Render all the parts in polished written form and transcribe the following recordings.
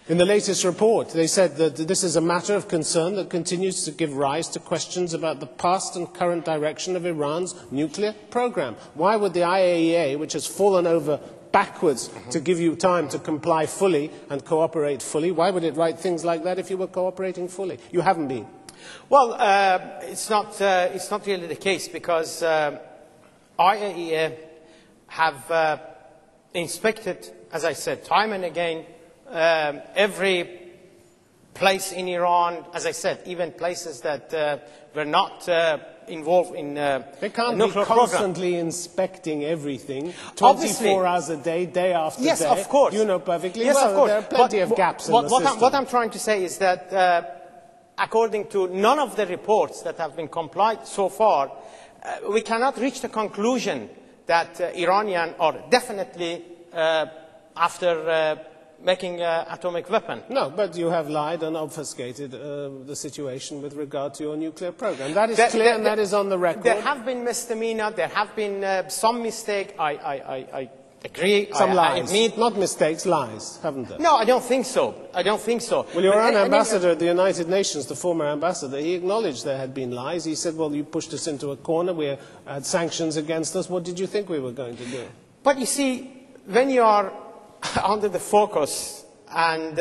In the latest report, they said that this is a matter of concern that continues to give rise to questions about the past and current direction of Iran's nuclear program. Why would the IAEA, which has fallen over backwards to give you time to comply fully and cooperate fully, why would it write things like that if you were cooperating fully? You haven't been. Well, it's not really the case, because IAEA have inspected, as I said, time and again, every place in Iran, as I said, even places that were not involved in they can't nuclear be constantly program. Inspecting everything, 24 Obviously. hours a day, day after yes, day. Of course. You know perfectly yes, well of course. there are plenty of gaps in the system. What I'm trying to say is that according to none of the reports that have been complied so far, we cannot reach the conclusion that Iranians are definitely after making an atomic weapon. No, but you have lied and obfuscated the situation with regard to your nuclear program. That is clear and that is on the record. There have been misdemeanor, there have been some mistake, I agree. Some lies. I admit. Not mistakes, lies, haven't there? No, I don't think so. I don't think so. Well, your own ambassador at the United Nations, the former ambassador, he acknowledged there had been lies. He said, well, you pushed us into a corner, we had sanctions against us. What did you think we were going to do? But you see, when you are under the focus, and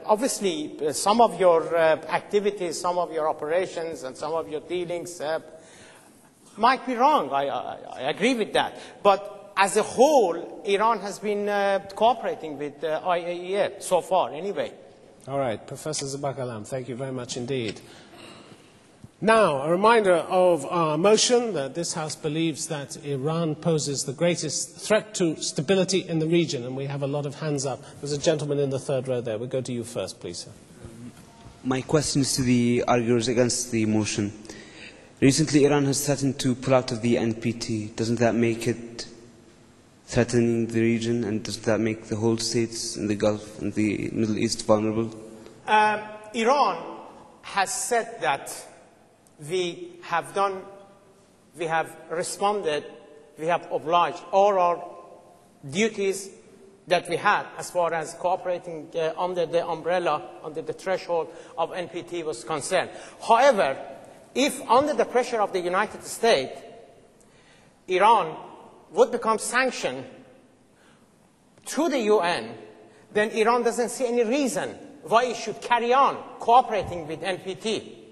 obviously some of your activities, some of your operations and some of your dealings might be wrong. I agree with that. But as a whole, Iran has been cooperating with IAEA so far anyway. All right, Professor Zabakalam, thank you very much indeed. Now, a reminder of our motion that this House believes that Iran poses the greatest threat to stability in the region, and we have a lot of hands up. There's a gentleman in the third row there. We'll go to you first, please, sir. My question is to the arguers against the motion. Recently, Iran has threatened to pull out of the NPT. Doesn't that make it threatening the region, and does that make the whole states in the Gulf and the Middle East vulnerable? Iran has said that we have responded, we have obliged all our duties that we had as far as cooperating under the umbrella, under the threshold of NPT was concerned. However, if under the pressure of the United States, Iran would become sanctioned through the UN, then Iran doesn't see any reason why it should carry on cooperating with NPT.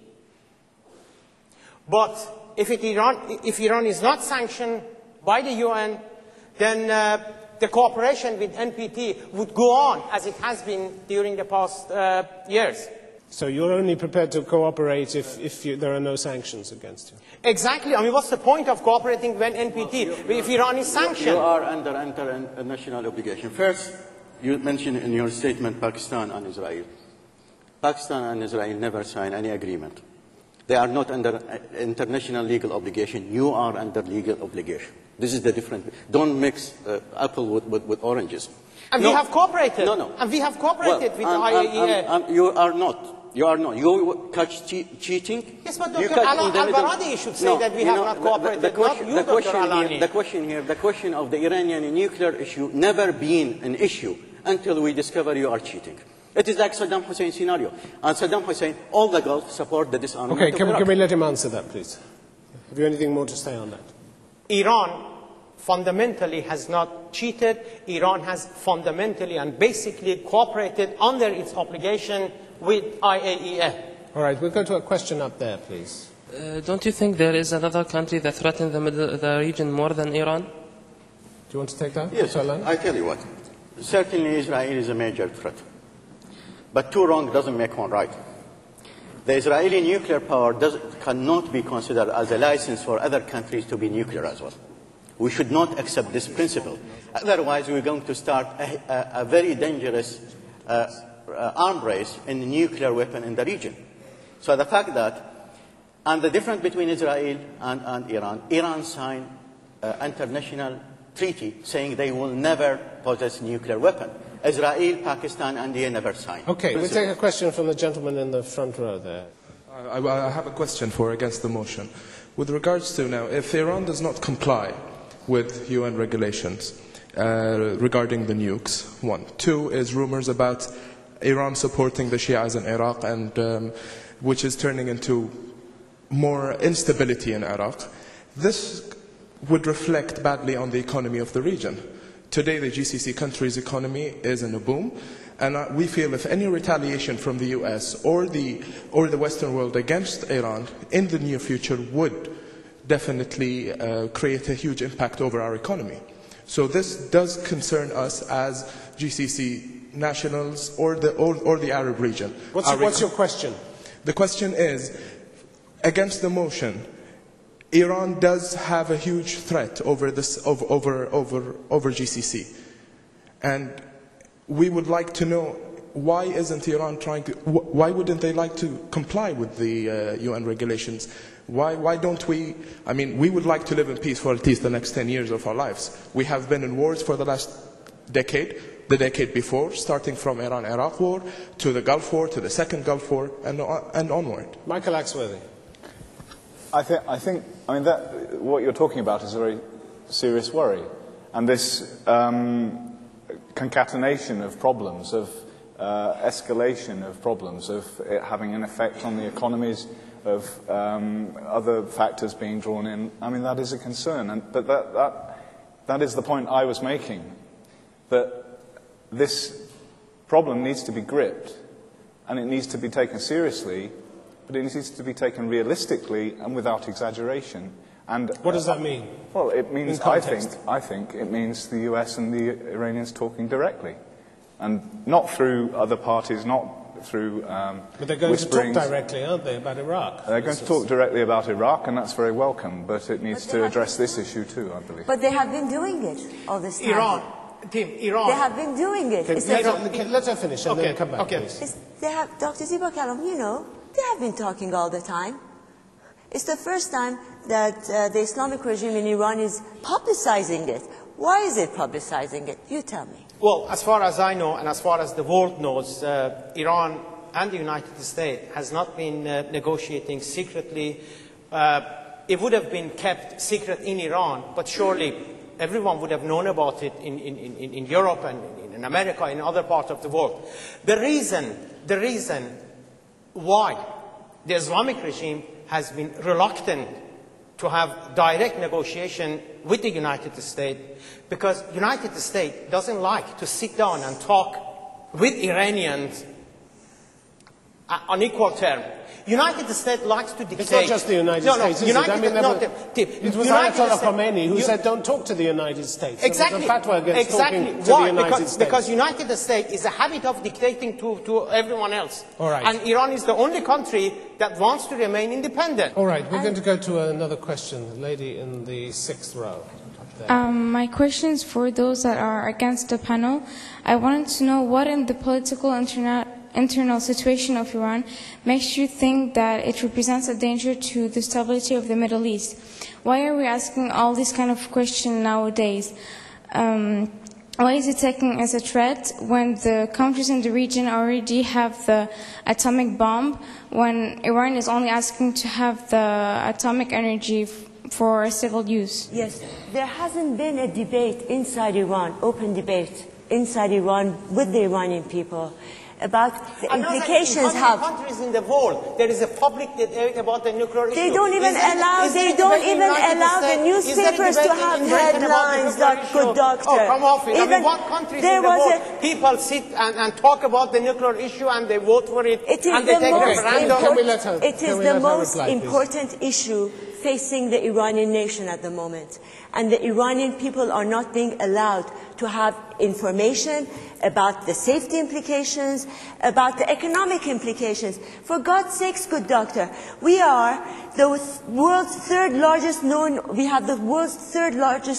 But if Iran is not sanctioned by the UN, then the cooperation with NPT would go on as it has been during the past years. So you're only prepared to cooperate if there are no sanctions against you? Exactly. I mean, what's the point of cooperating when NPT, if Iran is sanctioned? You are under international obligation. First, you mentioned in your statement Pakistan and Israel. Pakistan and Israel never signed any agreement. They are not under international legal obligation. You are under legal obligation. This is the difference. Don't mix apple with oranges. And we have cooperated. No. And we have cooperated with the IAEA. You are not. You are not. You catch cheating. Yes, but Dr. Al-Baradi should say that we have not cooperated. The question of the Iranian nuclear issue never been an issue until we discover you are cheating. It is like Saddam Hussein scenario. And Saddam Hussein, all the Gulf support the disarmament. Okay, can we let him answer that, please? Have you anything more to say on that? Iran fundamentally has not cheated. Iran has fundamentally and basically cooperated under its obligation with IAEA. All right, we'll go to a question up there, please. Don't you think there is another country that threatens the region more than Iran? Do you want to take that? Yes, I tell you what. Certainly Israel is a major threat. But two wrong doesn't make one right. The Israeli nuclear power cannot be considered as a license for other countries to be nuclear as well. We should not accept this principle. Otherwise, we're going to start a very dangerous arms race in the nuclear weapon in the region. So the fact that, and the difference between Israel and Iran signed an international treaty saying they will never possess nuclear weapon. Israel, Pakistan, and India never signed. Okay, we'll take a question from the gentleman in the front row there. I have a question for against the motion. With regards to now, if Iran does not comply with UN regulations regarding the nukes, one. Two is rumors about Iran supporting the Shias in Iraq, and which is turning into more instability in Iraq. This would reflect badly on the economy of the region. Today, the GCC countries' economy is in a boom, and we feel if any retaliation from the US or the Western world against Iran in the near future would definitely create a huge impact over our economy. So this does concern us as GCC nationals or the Arab region. What's your question? The question is, against the motion, Iran does have a huge threat over GCC, and we would like to know why isn't Iran why wouldn't they like to comply with the UN regulations? Why don't we? I mean, we would like to live in peace for at least the next 10 years of our lives. We have been in wars for the last decade, the decade before, starting from Iran-Iraq war to the Gulf War, to the second Gulf War, and onward. Michael Axworthy. I think that what you're talking about is a very serious worry, and this concatenation of problems, of escalation of problems, of it having an effect on the economies, of other factors being drawn in. I mean, that is a concern, but that is the point I was making, that this problem needs to be gripped, and it needs to be taken seriously. But it needs to be taken realistically and without exaggeration. And what does that mean? Well, it means, I think it means the US and the Iranians talking directly, and not through other parties, not through But they're going whisperings. to talk directly, aren't they, about Iraq? They're going to talk directly about Iraq, and that's very welcome. But it needs to address this issue too, I believe. But they have been doing it all this time. Iran. They have been doing it. Let her finish and then come back, please. Dr. Ziba Kalam, you know, they have been talking all the time. It's the first time that the Islamic regime in Iran is publicizing it. Why is it publicizing it? You tell me. Well, as far as I know, and as far as the world knows, Iran and the United States has not been negotiating secretly. It would have been kept secret in Iran, but surely everyone would have known about it in Europe and in America, in other parts of the world. The reason why the Islamic regime has been reluctant to have direct negotiation with the United States, because the United States doesn't like to sit down and talk with Iranians on equal terms. United States likes to dictate. It's not just the United States, is it? I mean, it was Ayatollah Khomeini who said, don't talk to the United States. Exactly. There was a fatwa against talking to Why? the United States. Because United States is a habit of dictating to everyone else. All right. And Iran is the only country that wants to remain independent. All right, we're going to go to another question. The lady in the 6th row. My question is for those that are against the panel. I wanted to know what in the political internal situation of Iran makes you think that it represents a danger to the stability of the Middle East. Why are we asking all these kind of questions nowadays? Why is it taken as a threat when the countries in the region already have the atomic bomb, when Iran is only asking to have the atomic energy for civil use? Yes, there hasn't been a debate inside Iran, open debate inside Iran with the Iranian people about the implications. In countries in the world, there is a public debate about the nuclear issue. They don't even allow the newspapers to have headlines, good doctor. Oh, come off it. I mean, what countries in the world people sit and talk about the nuclear issue and they vote for it and they take a referendum? It is the most important issue facing the Iranian nation at the moment. And the Iranian people are not being allowed to have information about the safety implications, about the economic implications. For God's sakes, good doctor, we are the world's third largest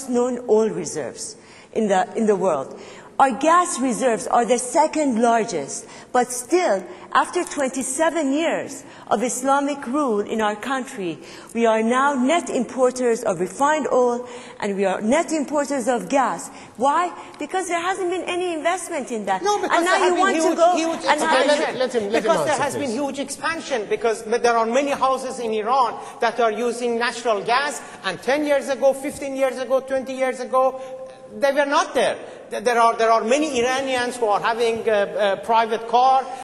known oil reserves in the world. Our gas reserves are the second largest, but still, after 27 years of Islamic rule in our country, we are now net importers of refined oil and we are net importers of gas. Why? Because there hasn't been any investment in that. No, because and now you want to go and because there has been huge expansion, because there are many houses in Iran that are using natural gas, and 10 years ago, 15 years ago, 20 years ago, they were not there. There are many Iranians who are having a private car.